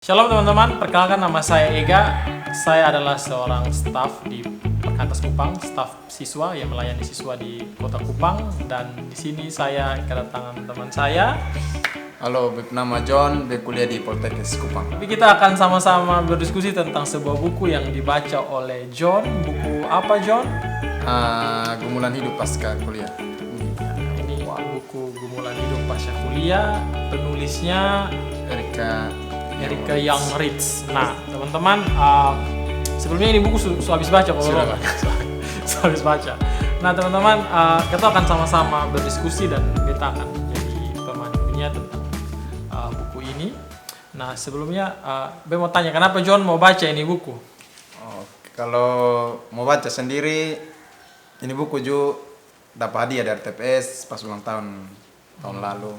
Shalom teman-teman, perkenalkan nama saya Ega. Saya adalah seorang staf di Perkantas Kupang, staf siswa yang melayani siswa di Kota Kupang. Dan di sini saya kedatangan teman saya. Halo, nama John, kuliah di Polteknik Kupang. Tapi kita akan sama-sama berdiskusi tentang sebuah buku yang dibaca oleh John. Buku apa, John? Gumulan Hidup Pasca Kuliah. Ini buku Gumulan Hidup Pasca Kuliah. Penulisnya Erika Young Rich. Nah, teman-teman, sebelumnya ini buku sudah habis baca kalau Sudah habis baca. Nah, teman-teman, kita akan sama-sama berdiskusi dan kita akan menjadi pemandunya tentang buku ini. Nah, sebelumnya, Be mau tanya, kenapa John mau baca ini buku? Oh, kalau mau baca sendiri, ini buku juga dapat hadiah dari TPS pas ulang tahun lalu.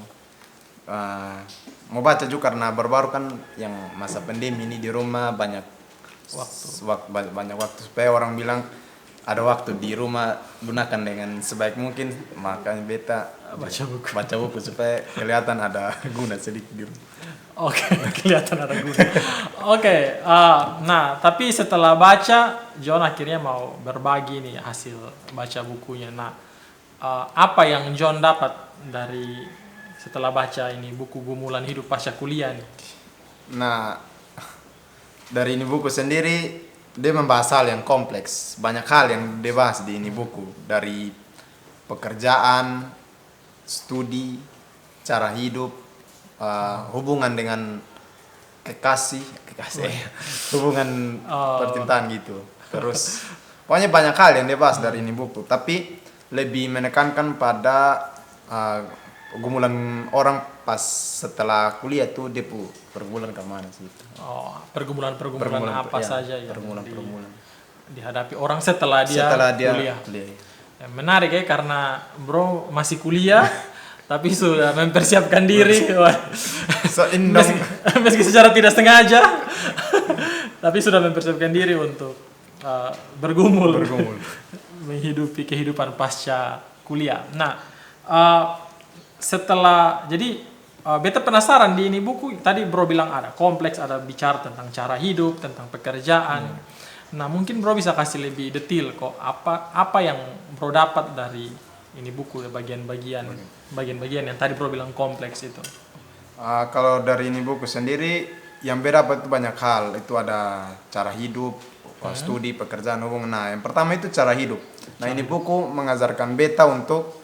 Mau baca juga karena baru-baru kan yang masa pandemi ini di rumah banyak waktu supaya orang bilang ada waktu di rumah gunakan dengan sebaik mungkin, makanya beta baca buku supaya kelihatan ada guna sedikit di rumah. Oke, kelihatan ada guna. Oke, nah tapi setelah baca, John akhirnya mau berbagi nih hasil baca bukunya. Nah, apa yang John dapat dari setelah baca ini buku Gumulan Hidup Pasca Kuliah nih? Nah, dari ini buku sendiri dia membahas hal yang kompleks, banyak hal yang dibahas di ini buku, dari pekerjaan, studi, cara hidup, hubungan dengan kekasih, hubungan percintaan gitu. Terus pokoknya banyak hal yang dibahas dari ini buku, tapi lebih menekankan pada gumulan orang pas setelah kuliah tuh dia pergumulan kemana sih itu? Oh, pergumulan apa ya, saja yang pergumulan dihadapi orang setelah dia kuliah. Ya, menarik ya, karena bro masih kuliah tapi sudah mempersiapkan diri. Meski secara tidak sengaja tapi sudah mempersiapkan diri untuk bergumul. Menghidupi kehidupan pasca kuliah. Nah, setelah jadi beta penasaran di ini buku tadi bro bilang ada kompleks, ada bicara tentang cara hidup, tentang pekerjaan. Nah, mungkin bro bisa kasih lebih detail kok apa yang bro dapat dari ini buku, bagian-bagian yang tadi bro bilang kompleks itu. Kalau dari ini buku sendiri yang beda dapat itu banyak hal. Itu ada cara hidup, studi, pekerjaan, hubungan. Nah, yang pertama itu cara hidup. Nah, ini buku mengajarkan beta untuk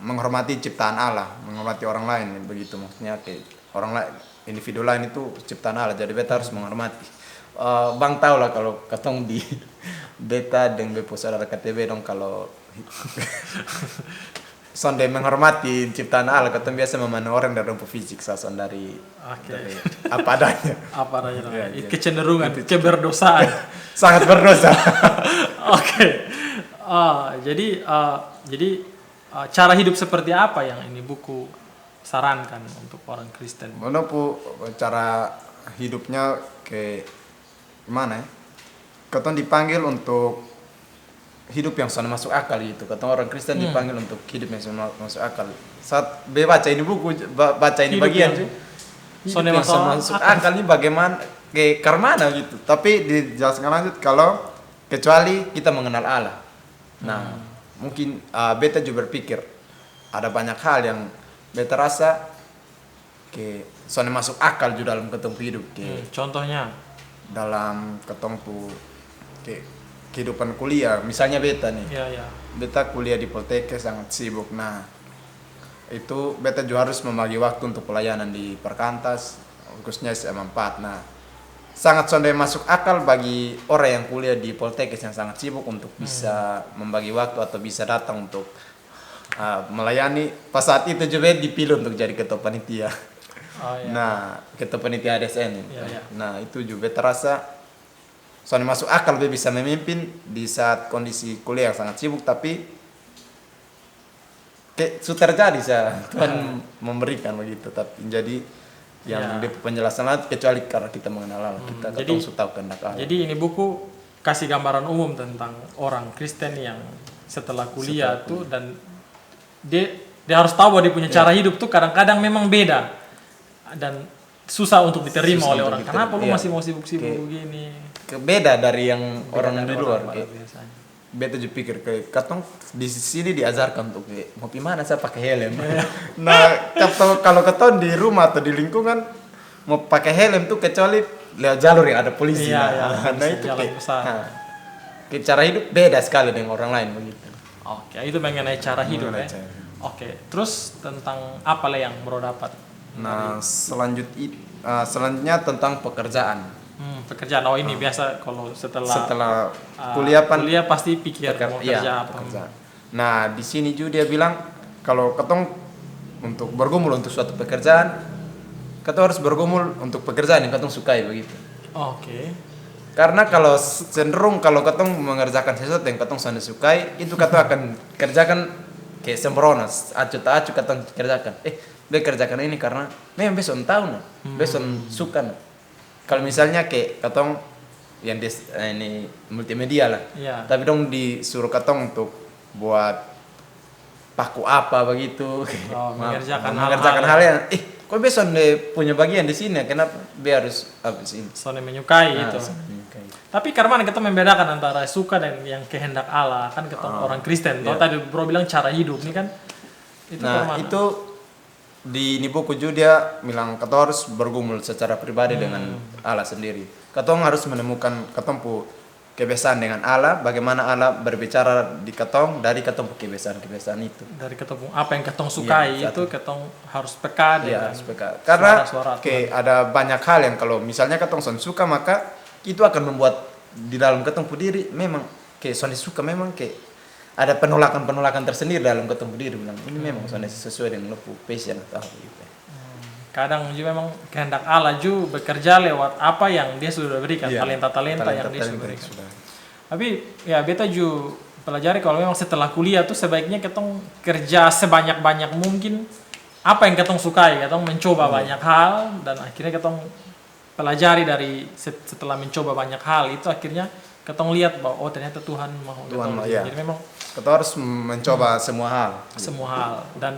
menghormati ciptaan Allah, menghormati orang lain, begitu maksudnya, kayak orang lain, individu lain itu ciptaan Allah, jadi beta harus menghormati. Bang tahu lah kalau ketong di beta dengan bepo saudara KTB dong, kalau sonde menghormati ciptaan Allah, ketong biasa memandang orang dari rumput fisik, sason dari apa adanya. Apa adanya, kecenderungan, keberdosaan. Sangat berdosa. Oke. Jadi cara hidup seperti apa yang ini buku sarankan untuk orang Kristen? Mana pu cara hidupnya ke gimana ya? Ketong dipanggil untuk hidup yang sudah masuk akal gitu. Ketong orang Kristen dipanggil untuk hidup yang sudah masuk akal. Saat baca ini buku, baca ini hidup bagian sih. Hidup yang sudah masuk akal ini bagaimana ke karmana gitu. Tapi dijelaskan lanjut kalau kecuali kita mengenal Allah. Nah, mungkin beta juga berpikir ada banyak hal yang beta rasa soalnya masuk akal juga dalam ketong hidup. Contohnya dalam ketong kehidupan kuliah, misalnya beta nih. Ya. Beta kuliah di Poltekes sangat sibuk. Nah, itu beta juga harus membagi waktu untuk pelayanan di Perkantas, khususnya SMA 4. Nah, sangat sonde masuk akal bagi orang yang kuliah di Poltekes yang sangat sibuk untuk bisa membagi waktu atau bisa datang untuk melayani. Pas saat itu juga dipilih untuk jadi ketua panitia. Nah, ketua panitia ADSN. Nah, itu juga terasa sonde masuk akal bisa memimpin di saat kondisi kuliah yang sangat sibuk, tapi sudah terjadi Tuhan memberikan begitu. Tapi jadi yang di penjelasan lain kecuali karena kita mengenal Allah, kita ketemu tahu kehendak Allah. Jadi ini buku kasih gambaran umum tentang orang Kristen yang setelah kuliah tuh, dan dia harus tahu bahwa dia punya cara hidup tuh kadang-kadang memang beda, dan susah untuk diterima Susah oleh untuk orang. diterima, Kenapa lu iya. masih mau sibuk-sibuk Kayak- begini? Beda dari yang orang Beda di dari luar. pada Kayak, biasanya. beta juga pikir kayak katong di sini diajarkan untuk kayak, mau gimana saya pakai helm. Nah, kalau katong di rumah atau di lingkungan mau pakai helm tuh kecuali lewat jalur yang ada polisi. Iya, nah, iya, nah itu jalan kayak, besar. nah, kayak cara hidup beda sekali dengan orang lain begitu. Oke, itu mengenai cara hidup Mengenai ya. cara hidup. Oke, terus tentang apa lah yang bro dapat? Nah, selanjutnya tentang pekerjaan. Pekerjaan. Oh ini biasa kalau Setelah ah, kuliah kuliah pasti pikir mau iya, kerja apa. pekerjaan. Nah, di sini juga dia bilang kalau ketong untuk bergumul untuk suatu pekerjaan, ketong harus bergumul untuk pekerjaan yang ketong sukai begitu. Oke. Karena kalau cenderung kalau ketong mengerjakan sesuatu yang ketong sangat sukai, itu ketong akan kerjakan kayak sembrono, acu tak acu ketong kerjakan. Dia kerjakan ini karena memang besok tahu nah, besok suka nah. Kalau misalnya kayak ketong yang ini multimedia lah, Iya. tapi dong disuruh ketong untuk buat paku apa begitu, mengerjakan hal yang kok besok dia punya bagian di sini, kenapa dia harus habis ini? Soalnya menyukai Nah, itu. menyukai. Tapi karena kita membedakan antara suka dan yang kehendak Allah kan kita orang Kristen. Toh Iya. tadi bro bilang cara hidup ini kan itu Nah kemana? itu di ini buku juga dia bilang katong harus bergumul secara pribadi dengan Allah sendiri. Katong harus menemukan katong pu kebiasaan dengan Allah, bagaimana Allah berbicara di katong dari katong pu kebiasaan itu. Dari ketemu apa yang ketong sukai Iya, itu ketong harus peka Iya, dengan karena suara-suara kayak ada banyak hal yang kalau misalnya katong son suka maka itu akan membuat di dalam katong pu diri memang kayak son suka memang kayak ada penolakan tersendiri dalam ketemu diri bilang ini memang soalnya sesuai dengan lo passion atau apa gitu. Kadang juga memang kehendak Allah juga bekerja lewat apa yang dia sudah berikan, Iya, talenta yang dia sudah talenta berikan. sudah. Tapi ya beta juga pelajari kalau memang setelah kuliah tuh sebaiknya ketong kerja sebanyak-banyak mungkin apa yang ketong sukai, ketong mencoba banyak hal dan akhirnya ketong pelajari dari setelah mencoba banyak hal itu akhirnya ketong lihat bahwa oh ternyata Tuhan mau Tuhan mau, ketong. iya. Jadi memang Kita harus mencoba semua hal. semua hal dan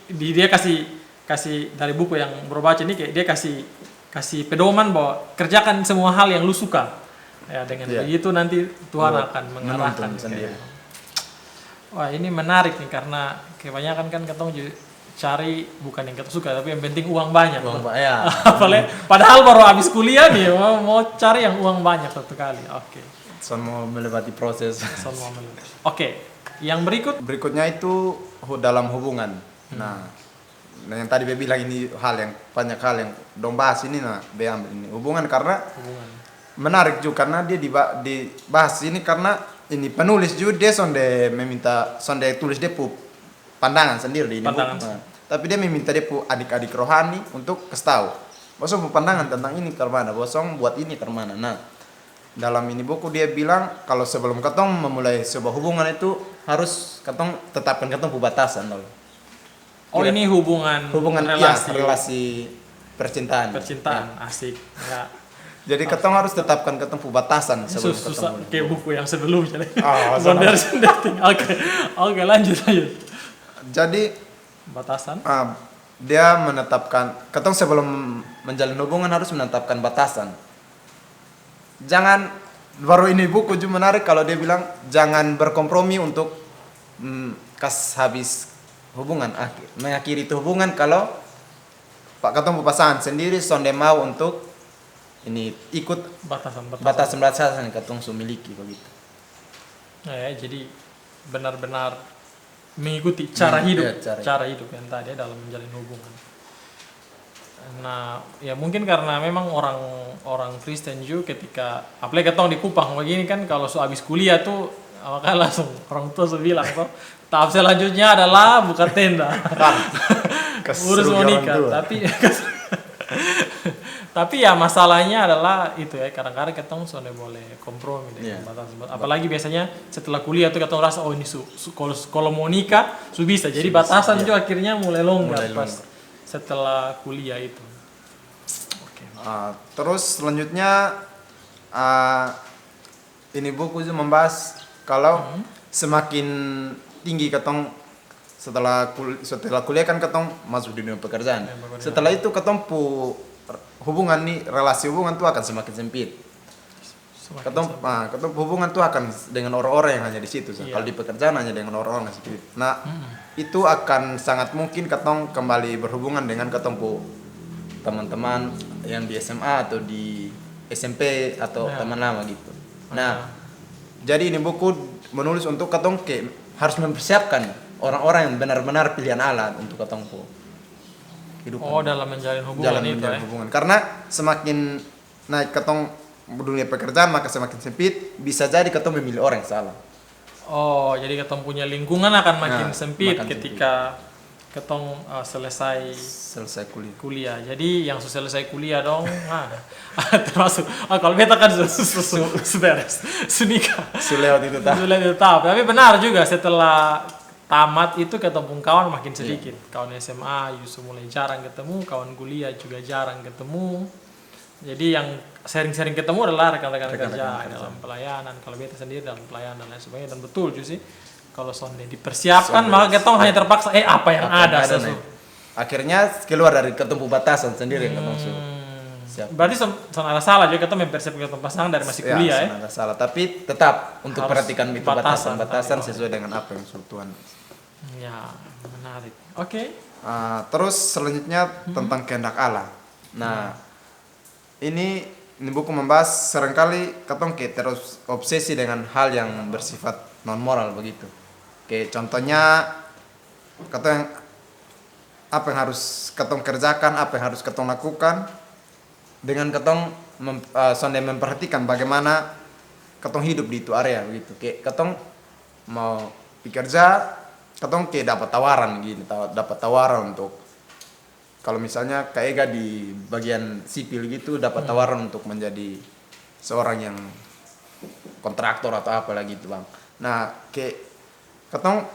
dia kasih dari buku yang bro baca ini kayak dia kasih pedoman bahwa kerjakan semua hal yang lu suka ya dengan Iya. begitu nanti Tuhan Buat akan mengarahkan menuntun sendiri. wah ini menarik nih karena kebanyakan kan ketong cari bukan yang kita suka tapi yang penting uang banyak Uang tuh. Pak ya. Padahal baru habis kuliah nih mau cari yang uang banyak satu kali. Oke. Semua melewati proses. Oke, yang Berikutnya itu dalam hubungan. Nah, yang tadi Be bilang ini hal yang banyak hal yang dong bahas ini nah Be ambil ini hubungan karena menarik juga karena dia dibahas ini karena ini penulis juga dia sonde tulis dia pu pandangan sendiri di ini buku. Nah, tapi dia meminta dia pu adik-adik rohani untuk kasih tahu. Bosong pu pandangan tentang ini ke mana, bosong buat ini ke mana. Nah, dalam ini buku dia bilang kalau sebelum ketong memulai sebuah hubungan itu harus ketong tetapkan ketong pu batasan loh. Oh ini hubungan relasi percintaan. asik. Ya. Jadi ketong harus tetapkan ketong pu batasan sebelum Susah ketemu. kayak buku yang sebelumnya. Sama. Oke, lanjut. Jadi Batasan. dia menetapkan ketong sebelum menjalin hubungan harus menetapkan batasan. Jangan baru ini buku juga menarik kalau dia bilang jangan berkompromi untuk habis hubungan mengakhiri itu hubungan kalau Pak ketemu pasangan sendiri sonde mau untuk ini ikut batasan yang ketong memiliki begitu. Ya, jadi benar-benar mengikuti cara hidup, ya, cara hidup yang tadi dalam menjalin hubungan. Nah, ya mungkin karena memang orang Kristen juga ketika apalagi ketong di Kupang begini kan kalau habis kuliah tuh makanya langsung orang tua bilang tuh tahap selanjutnya adalah buka tenda. Urus mau nikah, tapi ya masalahnya adalah itu ya kadang-kadang ketong sudah boleh kompromi dengan batas. Apalagi biasanya setelah kuliah tuh ketong rasa oh ini kalau mau nikah bisa. Jadi batasan juga akhirnya mulai longgar pas setelah kuliah itu. Terus selanjutnya ini buku juga membahas kalau semakin tinggi ketong setelah kuliah kan ketong masuk di dunia pekerjaan. Setelah itu ketong hubungan nih, relasi hubungan tuh akan semakin sempit. Semakin Ketong hubungan tuh akan dengan orang-orang yang hanya di situ. Iya. Kalau di pekerjaan hanya dengan orang-orang yang sedikit. Nah, itu akan sangat mungkin ketong kembali berhubungan dengan ketong pu teman-teman yang di SMA atau di SMP atau Ya. teman lama gitu. Nah, jadi ini buku menulis untuk ketong harus mempersiapkan orang-orang yang benar-benar pilihan Allah untuk ketong pu hidup. Oh, dalam menjalin hubungan itu menjalin hubungan. Karena semakin naik ketong dunia pekerjaan maka semakin sempit, bisa jadi ketong memilih orang yang salah. Oh, jadi ketong punya lingkungan akan makin Nah, sempit makin ketika ketong selesai Selesai kuliah. kuliah. Jadi yang sudah selesai kuliah dong, termasuk kalau beta kan sudah nikah. Sulewat itu tak. Sudah tetap. Tapi benar juga setelah tamat itu ketemu kawan makin sedikit. Kawan SMA justru mulai jarang ketemu, kawan kuliah juga jarang ketemu. Jadi yang sering-sering ketemu adalah rekan-rekan kerja dalam pelayanan. Kalau beta sendiri dalam pelayanan dan lain sebagainya. Dan betul sih kalau sonde dipersiapkan maka ketong hanya terpaksa apa yang ada sesuatu. Akhirnya keluar dari ketemu batasan sendiri yang ketong siap. Berarti ada salah juga ketong mempersiapkan ketong pasangan dari masih kuliah ya. Ada salah, tapi tetap untuk Harus perhatikan itu batasan batasan sesuai dengan apa yang Tuhan. Ya, menarik. Oke. Terus selanjutnya tentang kehendak Allah. Nah, ini buku membahas seringkali ketong terus obsesi dengan hal yang bersifat non moral begitu. Kayak contohnya ketong apa yang harus ketong kerjakan, apa yang harus ketong lakukan dengan ketong sondai memperhatikan bagaimana ketong hidup di itu area begitu. Kayak ketong mau bekerja, ketong kayak dapat tawaran gini, dapat tawaran untuk kalau misalnya Kak Ega di bagian sipil gitu dapat tawaran untuk menjadi seorang yang kontraktor atau apa lagi itu bang. Nah kayak ketong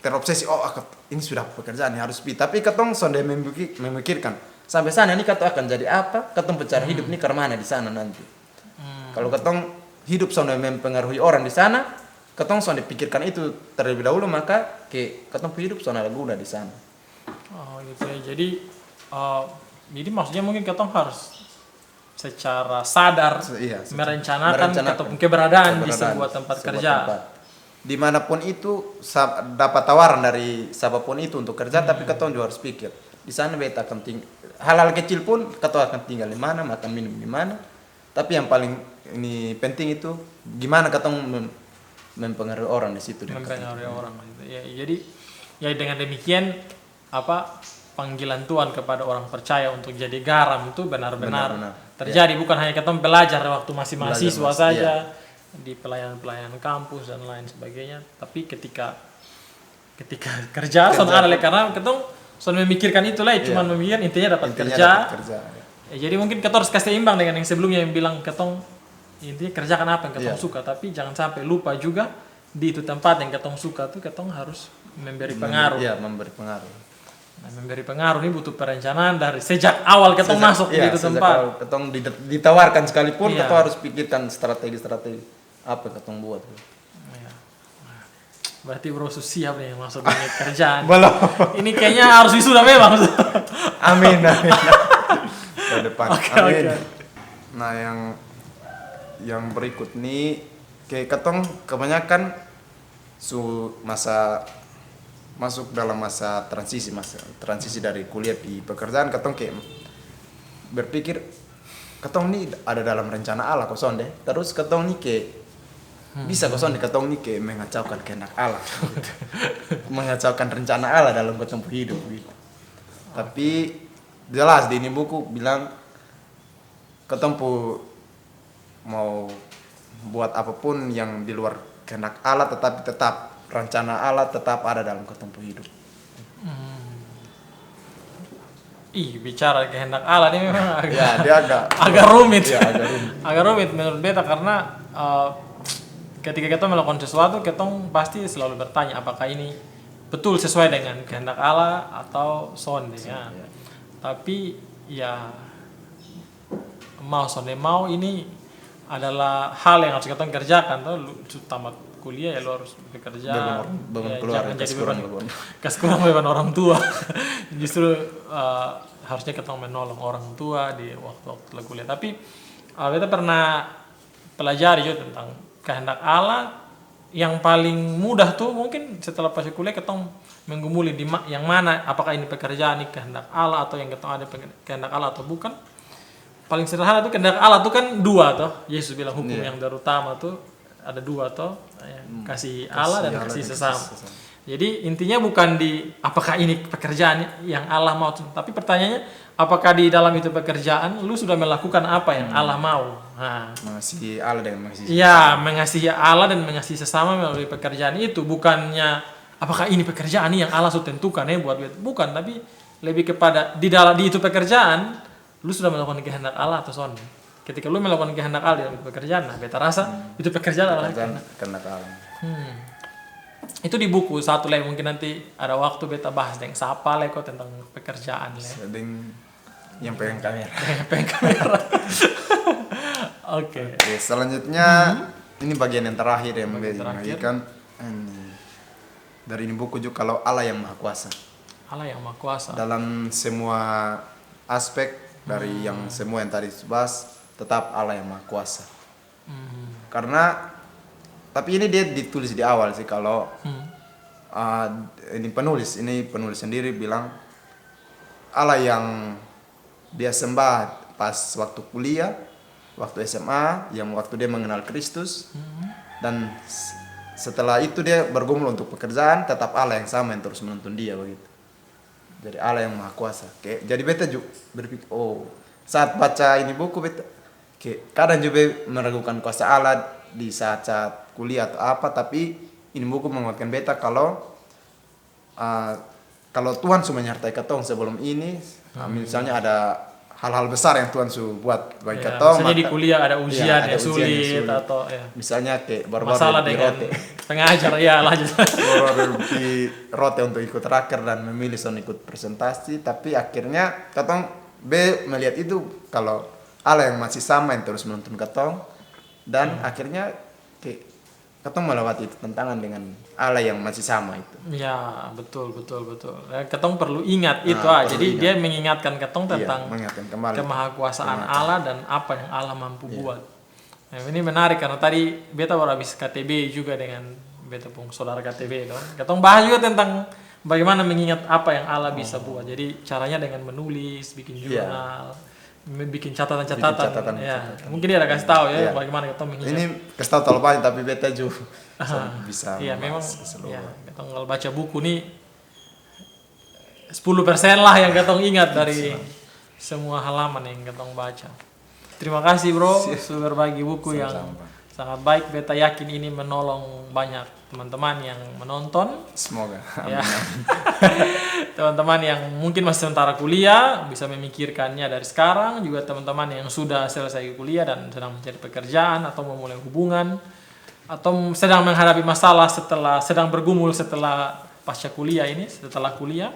terobsesi ini sudah pekerjaan ini harus tapi ketong sudah memikirkan sampai sana ini ketong akan jadi apa, ketong mencari hidup ini karena mana di sana nanti. Kalau ketong hidup sudah mempengaruhi orang di sana, ketong sudah pikirkan itu terlebih dahulu maka ketong hidup sudah ada guna di sana. Oh gitu ya. Jadi maksudnya mungkin ketong harus secara sadar merencanakan ketong keberadaan di sebuah tempat kerja. Dimanapun itu dapat tawaran dari siapapun itu untuk kerja, tapi ketong juga harus pikir di sana beta akan hal-hal kecil pun ketong akan tinggal di mana, makan minum di mana. Tapi yang paling ini penting itu gimana ketong mempengaruhi orang di situ. Mempengaruhi orang. Ya, jadi ya dengan demikian panggilan Tuhan kepada orang percaya untuk jadi garam itu benar-benar terjadi, bukan hanya ketong belajar waktu masih mahasiswa saja di pelayanan kampus dan lain sebagainya, tapi ketika kerja karena ketong memikirkan itulah cuma memikirkan intinya dapat kerja. Jadi mungkin ketong harus kasih imbang dengan yang sebelumnya yang bilang ketong intinya kerjakan apa yang ketong suka, tapi jangan sampai lupa juga di itu tempat yang ketong suka tuh ketong harus memberi pengaruh. Nah, memberi pengaruh ini butuh perencanaan dari sejak awal ketong masuk di itu tempat. Ketong ditawarkan sekalipun ketong harus pikirkan strategi apa ketong buat. Ya. Nah, berarti bro siap nih masuk dunia kerjaan. Belum. Ini kayaknya harus wisuda memang. Amin. Ke depan. Amin. Okay. Nah yang berikut nih kayak ketong kebanyakan masuk dalam masa transisi dari kuliah di pekerjaan, ketong kayak berpikir ketong nih ada dalam rencana Allah kosong deh, terus ketong nih kayak bisa kosong deh ketong nih kayak mengacaukan kehendak Allah gitu. Mengacaukan rencana Allah dalam ketong hidup gitu. Tapi jelas di ini buku bilang ketong mau buat apapun yang di luar kehendak Allah, tetapi tetap rencana Allah tetap ada dalam ketemu hidup. Bicara kehendak Allah ini memang agak rumit. Ya, agak rumit menurut beta karena ketika kita melakukan sesuatu, ketong pasti selalu bertanya apakah ini betul sesuai dengan kehendak Allah atau sonde ya. Tapi ya mau ini adalah hal yang harus kita kerjakan tuh tamat kuliah ya lo harus bekerja beban keluarga, jangan jadi beban orang tua. Justru harusnya kita menolong orang tua di waktu-waktu kuliah. Tapi kita pernah pelajari juga tentang kehendak Allah. Yang paling mudah tuh mungkin setelah pas kuliah kita menggumuli yang mana, apakah ini pekerjaan ini kehendak Allah atau yang kita ada kehendak Allah atau bukan. Paling sederhana tuh kehendak Allah tuh kan dua toh. Yesus bilang hukum yang terutama tuh ada dua toh, kasih Allah dan kasih sesama. Jadi intinya bukan di apakah ini pekerjaan yang Allah mau, tapi pertanyaannya apakah di dalam itu pekerjaan lu sudah melakukan apa yang Allah mau. Nah, mengasihi Allah dan mengasihi sesama. Ya, mengasihi Allah dan mengasihi sesama melalui pekerjaan itu, bukannya apakah ini pekerjaan yang Allah sudah tentukan buat bukan, tapi lebih kepada di itu pekerjaan lu sudah melakukan kehendak Allah atau son. Ketika lu melakukan kehendak Allah dalam pekerjaan, nah beta rasa itu pekerjaan Allah. Kehendak Allah. Itu di buku satu lagi, mungkin nanti ada waktu beta bahas dengan siapa kok tentang pekerjaan Sedang yang pegang kamera. Pegang kamera. Oke. Selanjutnya ini bagian yang terakhir yang membagikan dari ini buku juga, kalau Allah yang Maha Kuasa. Allah yang Maha Kuasa. Dalam semua aspek dari yang semua yang tadi bahas, tetap Allah yang Maha Kuasa. Karena tapi ini dia ditulis di awal sih, kalau ini penulis sendiri bilang Allah yang dia sembah pas waktu kuliah, waktu SMA, yang waktu dia mengenal Kristus, dan setelah itu dia bergumul untuk pekerjaan, tetap Allah yang sama yang terus menuntun dia begitu. Jadi Allah yang Maha Kuasa. Jadi beta juga berpikir, saat baca ini buku beta kadang juga meragukan kuasa Allah di saat kuliah atau apa, tapi ini buku menguatkan beta kalau Tuhan sudah menyertai ketong sebelum ini. Misalnya ada hal-hal besar yang Tuhan sudah buat bagi ketong. Misalnya di kuliah ada ujian yang sulit atau misalnya baru-baru masalah dengan pengajar lanjut. Baru di rote untuk ikut raker dan memilih ikut presentasi, tapi akhirnya ketong melihat itu kalau Allah yang masih sama yang terus menuntun ketong, dan akhirnya ketong melewati itu tantangan dengan Allah yang masih sama itu. Ya, betul. Ketong perlu ingat itu aja. Jadi dia mengingatkan ketong tentang kemahakuasaan Allah dan apa yang Allah mampu buat. Nah, ini menarik karena tadi beta baru habis KTB juga dengan beta pun saudara KTB dong. Ketong bahas juga tentang bagaimana mengingat apa yang Allah bisa buat. Jadi caranya dengan menulis, bikin jurnal. Bikin catatan. Mungkin dia ada kasih tahu bagaimana kita mengingat. Ini kasih tahu terlalu banyak, tapi beta juga bisa. Iya, memang kita kalau baca buku nih 10% lah yang kita ingat dari semua halaman yang kita baca. Terima kasih bro sudah berbagi buku yang sangat baik. Beta yakin ini menolong banyak teman-teman yang menonton. Semoga. Ya. Teman-teman yang mungkin masih sementara kuliah bisa memikirkannya dari sekarang. Juga teman-teman yang sudah selesai kuliah dan sedang mencari pekerjaan atau memulai hubungan atau sedang menghadapi masalah sedang bergumul setelah pasca kuliah ini, setelah kuliah.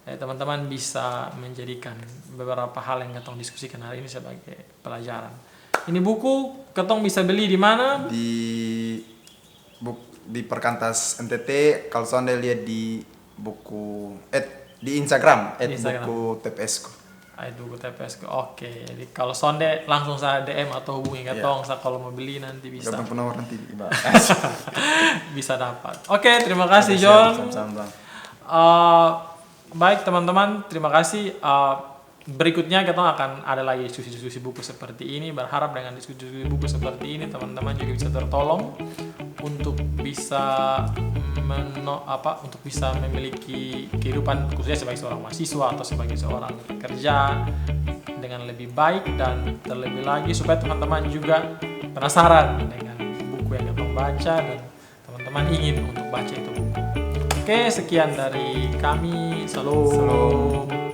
Teman-teman bisa menjadikan beberapa hal yang ketong diskusikan hari ini sebagai pelajaran. Ini buku ketong bisa beli di mana? Di Perkantas NTT, kalau Anda lihat di buku di Instagram buku TPSku. Buku TPSku. Oke. Jadi kalau sonde langsung saya DM atau hubungi ketong kalau mau beli nanti bisa. Ketong penawar nanti bisa dapat. Oke, terima kasih John. Sama-sama. Baik teman-teman, terima kasih. Berikutnya kita akan ada lagi diskusi-diskusi buku seperti ini. Berharap dengan diskusi buku seperti ini teman-teman juga bisa tertolong untuk bisa untuk bisa memiliki kehidupan khususnya sebagai seorang mahasiswa atau sebagai seorang pekerja dengan lebih baik, dan terlebih lagi supaya teman-teman juga penasaran dengan buku yang kita baca dan teman-teman ingin untuk baca itu buku. Oke, sekian dari kami. Salam.